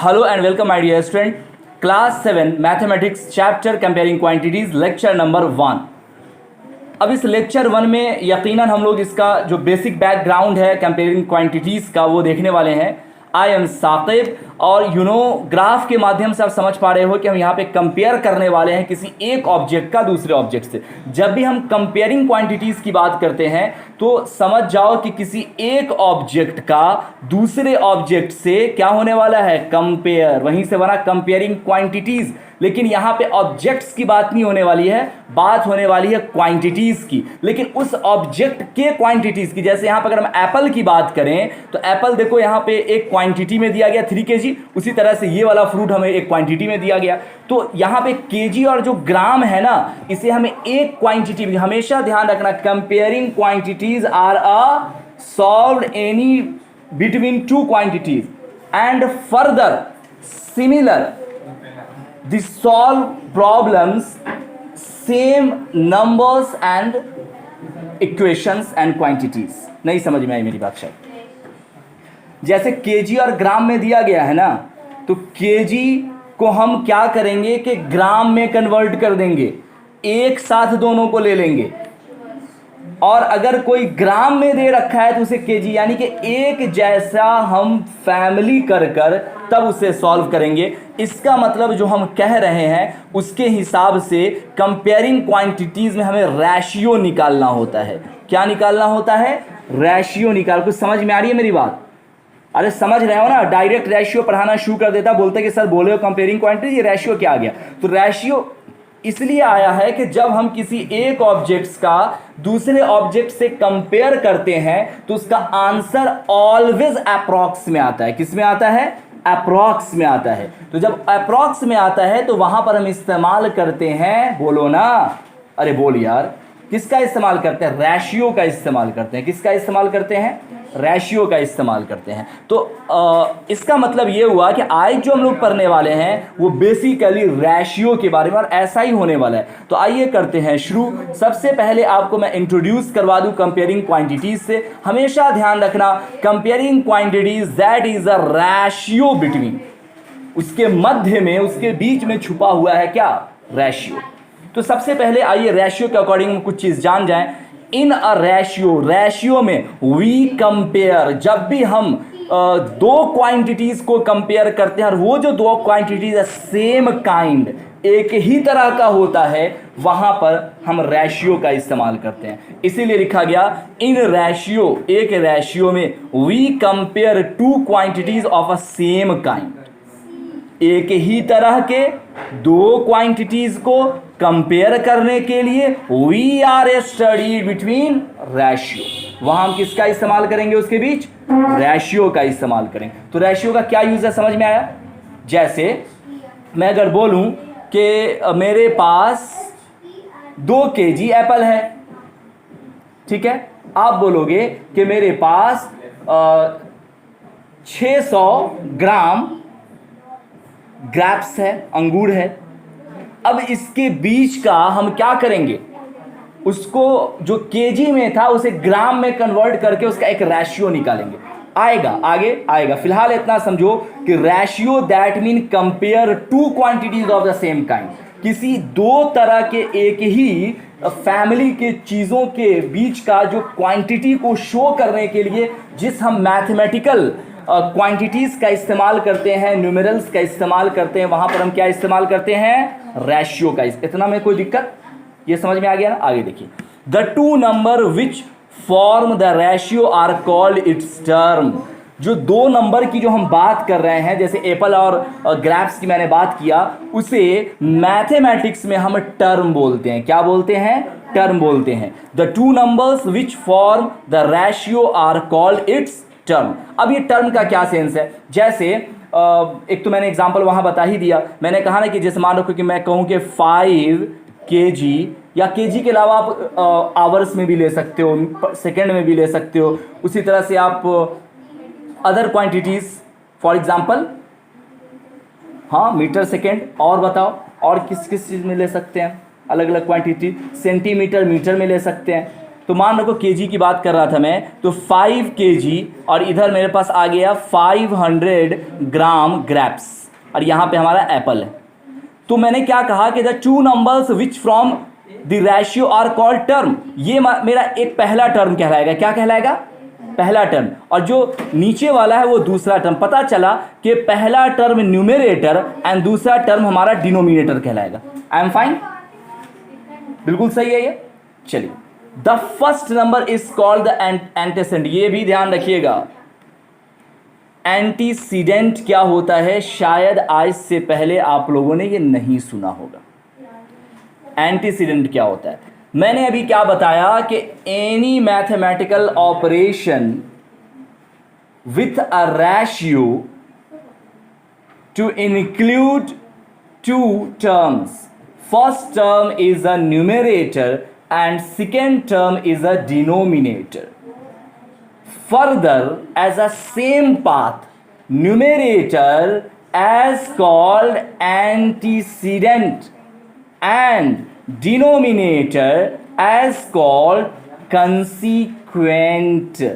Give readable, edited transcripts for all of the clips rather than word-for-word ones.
Hello and welcome my dear student, class 7 mathematics chapter comparing quantities lecture number 1। अब इस lecture 1 में यकीनन हम लोग इसका जो बेसिक बैकग्राउंड है कंपेयरिंग क्वांटिटीज का वो देखने वाले हैं। आई एम साकिब और ग्राफ के माध्यम से आप समझ पा रहे हो कि हम यहाँ पे कंपेयर करने वाले हैं किसी एक ऑब्जेक्ट का दूसरे ऑब्जेक्ट से। जब भी हम कंपेयरिंग क्वांटिटीज की बात करते हैं तो समझ जाओ कि किसी एक ऑब्जेक्ट का दूसरे ऑब्जेक्ट से क्या होने वाला है, कंपेयर। वहीं से बना कंपेयरिंग क्वांटिटीज। लेकिन यहाँ पे ऑब्जेक्ट्स की बात नहीं होने वाली है, बात होने वाली है क्वांटिटीज की, लेकिन उस ऑब्जेक्ट के क्वांटिटीज की। जैसे यहाँ पर अगर हम एप्पल की बात करें तो एप्पल देखो यहाँ पे एक क्वांटिटी में दिया गया 3 kg, उसी तरह से ये वाला फ्रूट हमें एक क्वांटिटी में दिया गया। तो यहाँ पे केजी और जो ग्राम है ना, इसे हमें एक क्वांटिटी में, हमेशा ध्यान रखना, comparing quantities are a solved any between two quantities and further similar they solve problems same numbers and equations and quantities। नहीं समझ में आई मेरी बात शायद। जैसे केजी और ग्राम में दिया गया है ना, तो केजी को हम क्या करेंगे कि ग्राम में कन्वर्ट कर देंगे, एक साथ दोनों को ले लेंगे। और अगर कोई ग्राम में दे रखा है तो उसे केजी, यानी कि एक जैसा हम फैमिली कर कर तब उसे सॉल्व करेंगे। इसका मतलब जो हम कह रहे हैं उसके हिसाब से कंपेयरिंग क्वांटिटीज में हमें रेशियो निकालना होता है। क्या निकालना होता है? रेशियो निकाल। कुछ समझ में आ रही है मेरी बात? अरे समझ रहे हो ना, डायरेक्ट रेशियो पढ़ाना शुरू कर देता, बोलते कि सर बोले हो कंपेयरिंग क्वांटिटीज, ये रेशियो क्या आ गया? तो रेशियो इसलिए आया है कि जब हम किसी एक ऑब्जेक्ट्स का दूसरे ऑब्जेक्ट से कंपेयर करते हैं तो उसका आंसर ऑलवेज अप्रॉक्स में आता है। किस में आता है? अप्रॉक्स में आता है। तो जब अप्रॉक्स में आता है तो वहां पर हम इस्तेमाल करते हैं, बोलो ना, अरे बोल यार, किसका इस्तेमाल करते हैं? रेशियो का इस्तेमाल करते हैं। किसका इस्तेमाल करते हैं? रेशियो का इस्तेमाल करते हैं। तो इसका मतलब ये हुआ कि आज जो हम लोग पढ़ने वाले हैं वो बेसिकली रेशियो के बारे में, और ऐसा ही होने वाला है। तो आइए करते हैं शुरू। सबसे पहले आपको मैं इंट्रोड्यूस करवा दूं कंपेयरिंग क्वांटिटीज से। हमेशा ध्यान रखना, comparing quantities that is a ratio between, उसके मध्य में, उसके बीच में छुपा हुआ है क्या? रेशियो। तो सबसे पहले आइए रेशियो के अकॉर्डिंग कुछ चीज जान जाएं। इन अ रेशियो, रेशियो में वी कंपेयर, जब भी हम दो क्वांटिटीज को कंपेयर करते हैं और वो जो दो क्वांटिटीज है सेम काइंड, एक ही तरह का होता है, वहां पर हम रेशियो का इस्तेमाल करते हैं। इसीलिए लिखा गया इन रेशियो, एक रेशियो में we compare two quantities of a same kind. एक ही तरह के दो क्वांटिटीज को कंपेयर करने के लिए we are a study between ratio. वहां हम किसका इस्तेमाल करेंगे? उसके बीच रेशियो का इस्तेमाल करेंगे। तो रेशियो का क्या यूज है, समझ में आया? जैसे मैं अगर बोलूं कि मेरे पास 2 kg एप्पल है, ठीक है, आप बोलोगे कि मेरे पास 600 ग्राम ग्रेप्स है, अंगूर है। अब इसके बीच का हम क्या करेंगे? उसको जो केजी में था उसे ग्राम में कन्वर्ट करके उसका एक रेशियो निकालेंगे। आएगा, आगे आएगा। फिलहाल इतना समझो कि ratio that mean compare two quantities of the same kind. किसी दो तरह के एक ही फैमिली के चीजों के बीच का जो क्वांटिटी को शो करने के लिए जिस हम मैथमेटिकल क्वांटिटीज का इस्तेमाल करते हैं, न्यूमेरल्स का इस्तेमाल करते हैं, वहां पर हम क्या इस्तेमाल करते हैं? रेशियो का। इतना में कोई दिक्कत? ये समझ में आ गया ना? आगे देखिए, the two number which form the ratio are called its term. जो दो नंबर की जो हम बात कर रहे हैं, जैसे एप्पल और ग्रेप्स की मैंने बात किया, उसे मैथमेटिक्स में हम टर्म बोलते हैं। क्या बोलते हैं? टर्म बोलते हैं। The two numbers which form the ratio are called its term. अब ये टर्म का क्या सेंस है? जैसे एक तो मैंने एग्जांपल वहां बता ही दिया। मैंने कहा ना कि जैसे मान रखो कि मैं कहूं कि 5 kg, या केजी के अलावा आप आवर्स में भी ले सकते हो, सेकेंड में भी ले सकते हो। उसी तरह से आप अदर क्वांटिटीज, फॉर एग्जांपल, हाँ, मीटर सेकेंड, और बताओ और किस किस चीज़ में ले सकते हैं? अलग अलग क्वांटिटी, सेंटीमीटर, मीटर में ले सकते हैं। तो मान रखो केजी की बात कर रहा था मैं, तो 5 केजी और इधर मेरे पास आ गया 500 ग्राम ग्रेप्स, और यहाँ पे हमारा एप्पल है। तो मैंने क्या कहा कि the two numbers which from the ratio are called term, ये मेरा एक पहला टर्म कहलाएगा। क्या कहलाएगा? पहला टर्म। और जो नीचे वाला है वो दूसरा टर्म। पता चला कि पहला टर्म न्यूमरेटर एंड दूसरा टर्म हमारा डिनोमिनेटर कहलाएगा। I am fine? बिल्कुल सही है ये। चलिए, the first number is called the antecedent. ये भी ध्यान रखिएगा, एंटीसीडेंट क्या होता है, शायद आज से पहले आप लोगों ने ये नहीं सुना होगा। एंटीसीडेंट क्या होता है? मैंने अभी क्या बताया कि any mathematical operation with a ratio two include to terms, first term is a numerator and second term is a denominator. Further, as a same path, numerator as called antecedent and denominator as called consequent.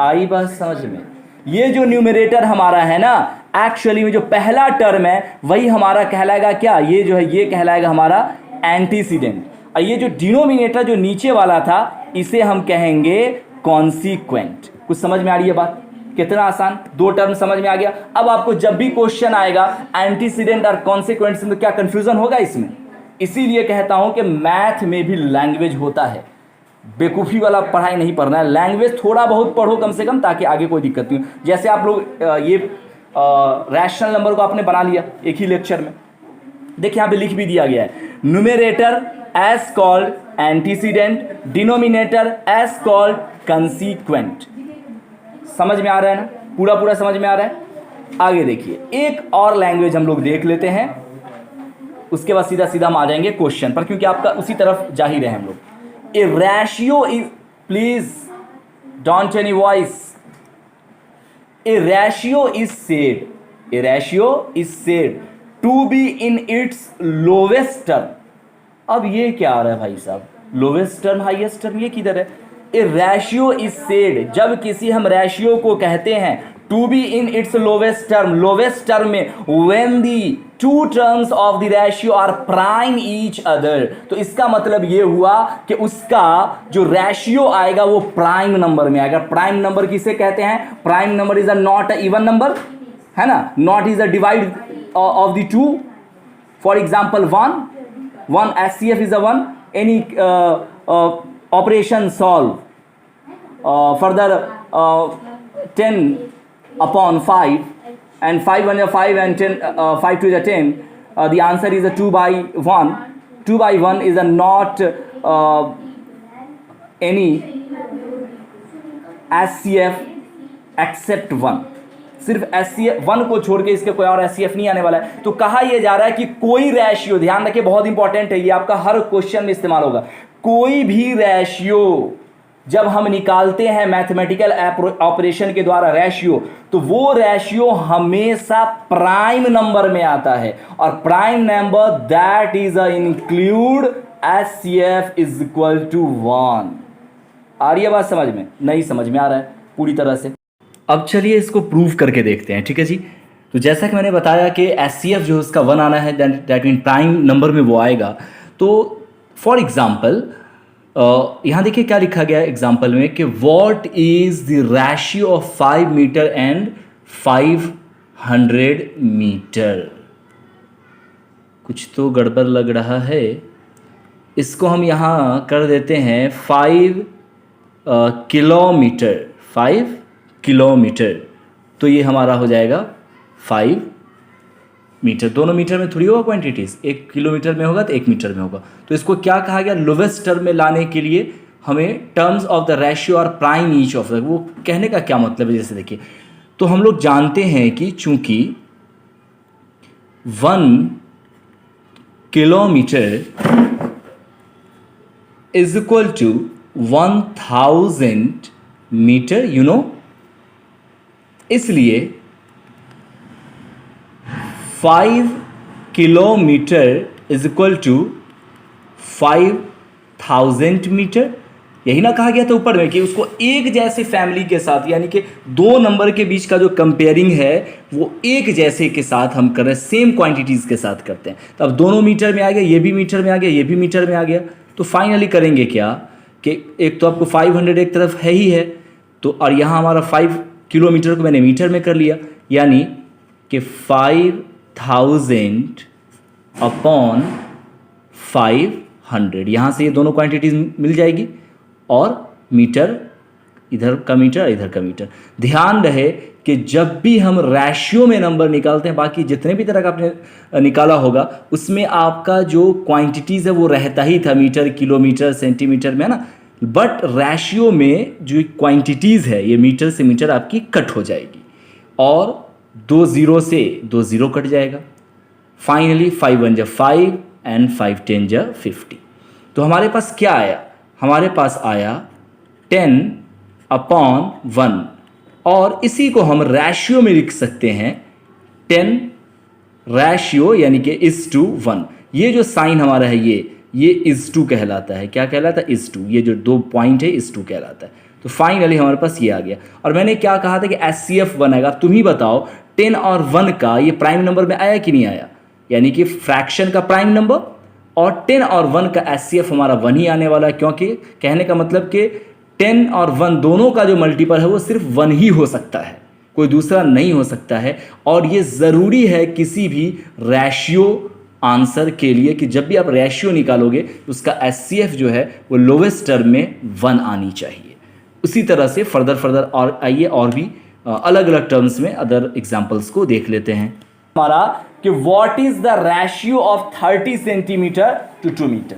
आई बात समझ में? ये जो numerator हमारा है ना, actually में जो पहला टर्म है वही हमारा कहलाएगा क्या, ये जो है ये कहलाएगा हमारा एंटीसीडेंट। और ये जो डिनोमिनेटर जो नीचे वाला था इसे हम कहेंगे कॉन्सिक्वेंट। कुछ समझ में आ रही है बात? कितना आसान, दो टर्म समझ में आ गया। अब आपको जब भी क्वेश्चन आएगा एंटीसीडेंट और कॉन्सिक्वेंट से, तो क्या कंफ्यूजन होगा इसमें? इसीलिए कहता हूं कि मैथ में भी लैंग्वेज होता है, बेवकूफ़ी वाला पढ़ाई नहीं पढ़ना है। लैंग्वेज थोड़ा बहुत पढ़ो कम से कम, ताकि आगे कोई दिक्कत नहीं हो। जैसे आप लोग ये रैशनल नंबर को आपने बना लिया एक ही लेक्चर में, देखिए यहाँ पे लिख भी दिया गया है, numerator as called antecedent, denominator as called consequent। समझ में आ रहा है ना? पूरा पूरा समझ में आ रहा है? आगे देखिए, एक और लैंग्वेज हम लोग देख लेते हैं, उसके बाद सीधा सीधा हम आ जाएंगे क्वेश्चन पर, क्योंकि आपका उसी तरफ जा ही रहे हम लोग। A ratio is, please don't any voice, a ratio is said, a ratio is said to be in its lowest term. अब ये क्या आ रहा है भाई साहब, लोवेस्ट टर्म हाईएस्ट टर्म, ये किधर है? ए रेशियो इज सेड, जब किसी हम रेशियो को कहते हैं to be in its lowest term, lowest term में when the two terms of the ratio are prime each other, तो इसका मतलब ये हुआ कि उसका जो रेशियो आएगा वो प्राइम नंबर में आएगा। प्राइम नंबर किसे कहते हैं? Prime number is a not a even number, है ना, not is a divide of the two. For example 1 SCF is a 1, any operation solve, further 10 upon 5 and 5 1 is 5 and 10 5 2 is a 10, the answer is a 2 by 1. 2 by 1 is a not any SCF except 1, सिर्फ SCF 1 को छोड़ के इसके कोई और SCF नहीं आने वाला है। तो कहा यह जा रहा है कि कोई रेशियो, ध्यान रखिए बहुत इंपॉर्टेंट है, ये आपका हर क्वेश्चन में इस्तेमाल होगा। कोई भी रेशियो जब हम निकालते हैं मैथमेटिकल ऑपरेशन के द्वारा रेशियो, तो वो रेशियो हमेशा प्राइम नंबर में आता है, और prime number that is a include SCF is equal to 1। आ रही है बात समझ में? नहीं समझ में आ रहा है पूरी तरह से? अब चलिए इसको प्रूव करके देखते हैं, ठीक है जी। तो जैसा कि मैंने बताया कि SCF जो उसका 1 आना है, दैट मीन प्राइम नंबर में वो आएगा। तो फॉर एग्जांपल यहाँ देखिए क्या लिखा गया है एग्जांपल में कि what is the ratio of 5 metre and 500 metre. कुछ तो गड़बड़ लग रहा है, इसको हम यहाँ कर देते हैं 5 किलोमीटर, 5 किलोमीटर, तो ये हमारा हो जाएगा 5 मीटर। दोनों मीटर में थोड़ी होगा क्वांटिटीज, 1 किलोमीटर में होगा तो 1 मीटर में होगा। तो इसको क्या कहा गया, लोवेस्ट टर्म में लाने के लिए हमें टर्म्स ऑफ द रेशियो और प्राइम ईच ऑफ द, वो कहने का क्या मतलब है? जैसे देखिए, तो हम लोग जानते हैं कि चूंकि 1 kilometre is equal to 1000 metre, you know, इसलिए 5 kilometre is equal to 5000 metre. यही ना कहा गया था ऊपर में कि उसको एक जैसे फैमिली के साथ, यानी कि दो नंबर के बीच का जो कंपेयरिंग है वो एक जैसे के साथ हम कर रहे हैं, सेम क्वांटिटीज़ के साथ करते हैं। तो अब दोनों मीटर में आ गया, ये भी मीटर में आ गया, ये भी मीटर में आ गया। तो फाइनली करेंगे क्या कि एक तो आपको 500 एक तरफ है ही है, तो और यहाँ हमारा 5 किलोमीटर को मैंने मीटर में कर लिया, यानी कि 5000 अपॉन 500, यहाँ से ये दोनों क्वांटिटीज मिल जाएगी और मीटर, इधर का मीटर इधर का मीटर। ध्यान रहे कि जब भी हम रैशियो में नंबर निकालते हैं, बाकी जितने भी तरह का आपने निकाला होगा उसमें आपका जो क्वांटिटीज़ है वो रहता ही था, मीटर, किलोमीटर, सेंटीमीटर में, है ना। बट रैशियो में जो क्वांटिटीज़ है ये मीटर से मीटर आपकी कट हो जाएगी और 2 0 से 2 0 कट जाएगा। फाइनली 5 1 जा 5 एंड 5 10 जा 50। तो हमारे पास क्या आया, हमारे पास आया 10 अपॉन 1, और इसी को हम रैशियो में लिख सकते हैं 10 रैशियो, यानी कि इज टू 1। ये जो साइन हमारा है ये इज टू कहलाता है। क्या कहलाता है? Is to. ये जो 2 पॉइंट है इज टू कहलाता है। तो फाइनली हमारे पास ये आ गया। और मैंने क्या कहा था कि HCF 1 आएगा। तुम ही बताओ 10 और 1 का ये प्राइम नंबर में आया कि नहीं आया, यानी कि फ्रैक्शन का प्राइम नंबर, और 10 और 1 का HCF हमारा 1 ही आने वाला है, क्योंकि कहने का मतलब कि 10 और 1 दोनों का जो मल्टीपल है वो सिर्फ 1 ही हो सकता है, कोई दूसरा नहीं हो सकता है। और ये ज़रूरी है किसी भी रैशियो आंसर के लिए कि जब भी आप रैशियो निकालोगे तो उसका HCF जो है वो लोवेस्ट टर्म में 1 आनी चाहिए। उसी तरह से फर्दर और आइए और भी अलग अलग टर्म्स में अदर एग्जाम्पल्स को देख लेते हैं। हमारा कि what is the ratio of 30 centimetre to 2 metre.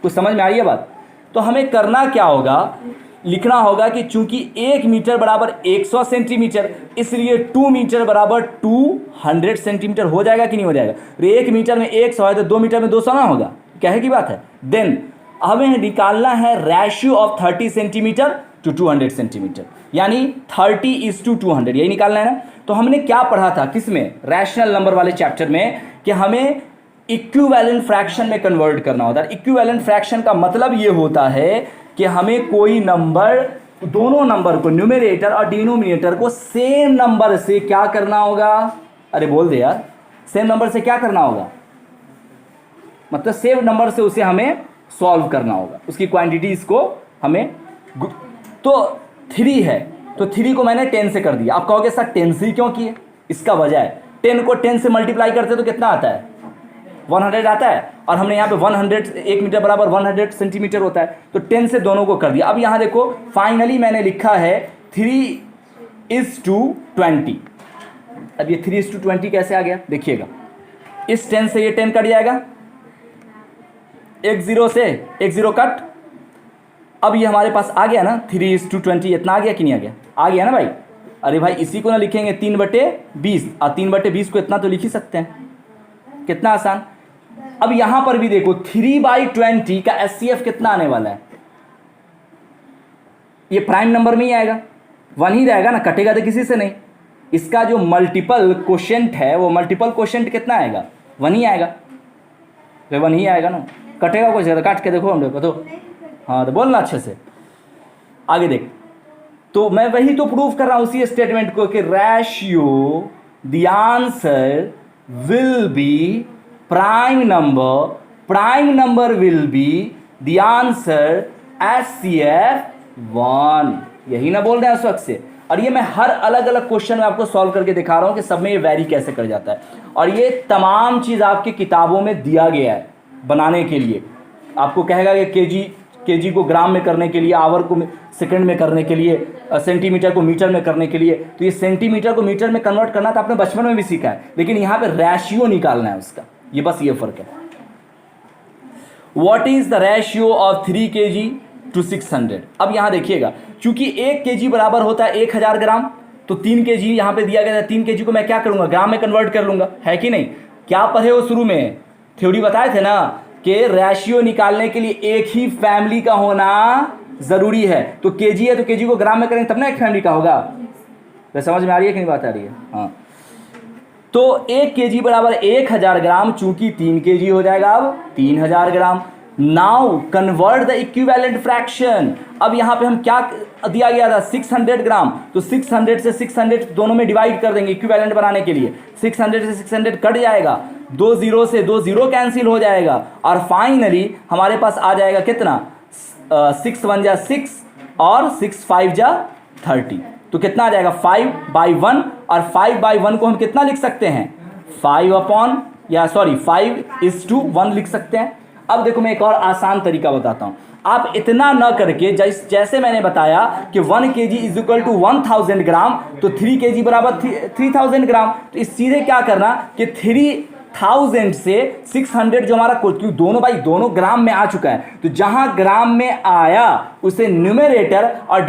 कुछ समझ में आ रही है बात? तो हमें करना क्या होगा, लिखना होगा कि चूंकि 1 मीटर बराबर 100 सेंटीमीटर, इसलिए 2 मीटर बराबर 200 सेंटीमीटर हो जाएगा कि नहीं हो जाएगा? 1 मीटर में 100 है तो 2 मीटर में 200 ना होगा, क्या की बात है। देन हमें निकालना है ratio of 30 centimetre to 200 centimetre, यानी 30:200, यही निकालना है ना। तो हमने क्या पढ़ा था किसमें, रैशनल नंबर वाले चैप्टर में, कि हमें इक्विवेलेंट फ्रैक्शन में कन्वर्ट करना होता है। इक्विवेलेंट फ्रैक्शन का मतलब ये होता है कि हमें कोई नंबर, दोनों नंबर को, न्यूमरेटर और डिनोमिनेटर को सेम नंबर से क्या करना होगा, अरे बोल दे यार, सेम नंबर से क्या करना होगा, मतलब सेम नंबर से उसे हमें सॉल्व करना होगा, उसकी क्वांटिटीज को हमें। तो 3 है तो 3 को मैंने 10 से कर दिया। आप कहोगे सर 10 से क्यों किए? इसका वजह है 10 को 10 से मल्टीप्लाई करते तो कितना आता है, 100 आता है, और हमने यहाँ पे 100, 1 मीटर बराबर 100 सेंटीमीटर होता है, तो 10 से दोनों को कर दिया। अब यहाँ देखो फाइनली मैंने लिखा है 3:20। अब ये 3:20 कैसे आ गया देखिएगा, इस 10 से ये 10 कट जाएगा, एक 0 से एक 0 कट। अब ये हमारे पास आ गया ना 3:20, इतना आ गया कि नहीं आ गया? आ गया ना भाई। अरे भाई इसी को ना लिखेंगे 3/20, और 3/20 को इतना तो लिख ही सकते हैं, कितना आसान। अब यहां पर भी देखो 3/20 का HCF कितना आने वाला है, ये प्राइम नंबर में ही आएगा, 1 ही रहेगा ना, कटेगा तो किसी से नहीं। इसका जो मल्टीपल क्वोशिएंट है वो मल्टीपल क्वोशिएंट कितना आएगा, 1 ही आएगा, तो 1 ही आएगा ना, कटेगा कुछ ज़्यादा, काट के देखो हम लोग तो। हाँ तो बोलना अच्छे से, आगे देख। तो मैं वही तो प्रूव कर रहा हूं उसी स्टेटमेंट को कि ratio the answer will be prime number will be the answer HCF 1, यही ना बोल रहे हैं उस वक्त से। और ये मैं हर अलग अलग क्वेश्चन में आपको सॉल्व करके दिखा रहा हूं कि सब में ये वैरी कैसे कर जाता है। और ये तमाम चीज़ आपकी किताबों में दिया गया है बनाने के लिए। आपको कहेगा कि केजी को ग्राम में करने के लिए, आवर को सेकंड में करने के लिए, सेंटीमीटर को मीटर में करने के लिए। तो ये सेंटीमीटर को मीटर में कन्वर्ट करना तो आपने बचपन में भी सीखा है, लेकिन यहाँ पे रेशियो निकालना है उसका, ये बस ये फर्क है। What is the ratio of 3 kg to 600? अब यहाँ देखिएगा, चूंकि 1 kg बराबर होता है 1000 ग्राम, तो 3 kg यहाँ पे दिया गया है। 3 kg को मैं क्या करूँगा, ग्राम में कन्वर्ट कर लूँगा, है कि नहीं? क्या पढ़े हो शुरू में, थ्योरी बताए थे ना कि रेशियो निकालने के लिए एक ही फैमिली का होना जरूरी है। तो केजी है तो केजी को ग्राम में करेंगे तब ना एक फैमिली का होगा। तो समझ में आ रही है कि नहीं बात आ रही है? हाँ, तो 1 kg बराबर 1000 ग्राम, चूंकि 3 kg हो जाएगा अब 3000 gram. Now convert the equivalent fraction. अब यहां पे हम क्या दिया गया था 600 ग्राम, तो 600 से 600 दोनों में डिवाइड कर देंगे इक्विवेलेंट बनाने के लिए। 600 से 600 कट जाएगा, 2 0 से 2 0 कैंसिल हो जाएगा और फाइनली हमारे पास आ जाएगा कितना 6 1 जा 6 और 6 5 जा 30। तो कितना आ जाएगा 5/1 और 5/1 को हम कितना लिख सकते हैं 5/1 लिख सकते हैं। अब देखो मैं एक और आसान तरीका बताता हूं। आप इतना न करके जैसे मैंने बताया कि 1 kg इज इक्वल टू 1000 ग्राम, तो 3 kg बराबर 3000 ग्राम। तो इस सीधे क्या करना कि 3000 से 600 जो हमारा दोनों ग्राम में आ चुका है, तो जहां ग्राम में आया उसे न्यूमेरेटर और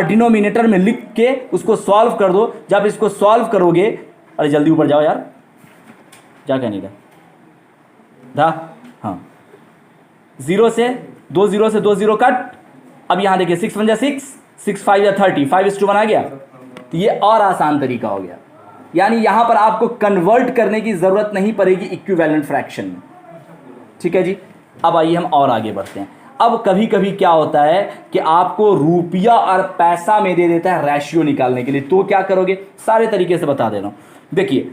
डिनोमिनेटर में लिख के उसको सॉल्व कर दो। जब इसको सॉल्व करोगे, अरे जल्दी ऊपर जाओ यार, जा कहने का हाँ 0 से 2 0 कट। अब यहां देखिए 6 1 जा 6, 6 5 जा 30, 5:1 आ गया। तो ये और आसान तरीका हो गया, यानी यहां पर आपको कन्वर्ट करने की जरूरत नहीं पड़ेगी इक्विवेलेंट फ्रैक्शन में। ठीक है जी। अब आइए हम और आगे बढ़ते हैं। अब कभी कभी क्या होता है कि आपको रुपया और पैसा में दे देता है रेशियो निकालने के लिए, तो क्या करोगे सारे तरीके से बता दे रहा हूं। देखिए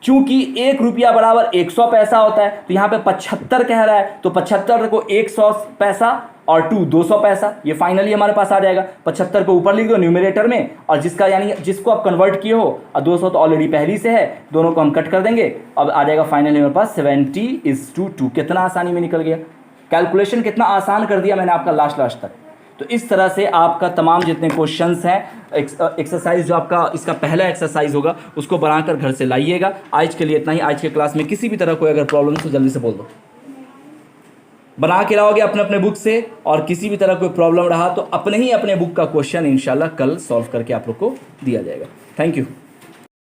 चूंकि 1 रुपया बराबर 100 पैसा होता है, तो यहां पे 75 कह रहा है, तो 75 को 100 पैसा और 200 पैसा, ये फाइनली हमारे पास आ जाएगा। 75 को ऊपर लिख दो न्यूमरेटर में, और जिसका यानी जिसको आप कन्वर्ट किए हो, और 200 तो ऑलरेडी पहली से है, दोनों को हम कट कर देंगे। अब आ जाएगा फाइनली हमारे पास 70:2। कितना आसानी में निकल गया, कैलकुलेशन कितना आसान कर दिया मैंने आपका लास्ट तक। तो इस तरह से आपका तमाम जितने क्वेश्चंस हैं, एक्सरसाइज जो आपका इसका पहला एक्सरसाइज होगा उसको बनाकर घर से लाइएगा। आज के लिए इतना ही। आज के क्लास में किसी भी तरह कोई अगर प्रॉब्लम तो जल्दी से बोल दो, बना के लाओगे अपने अपने बुक से। और किसी भी तरह कोई प्रॉब्लम रहा तो अपने बुक का क्वेश्चन इंशाल्लाह कल सॉल्व करके आप लोग को दिया जाएगा। Thank you.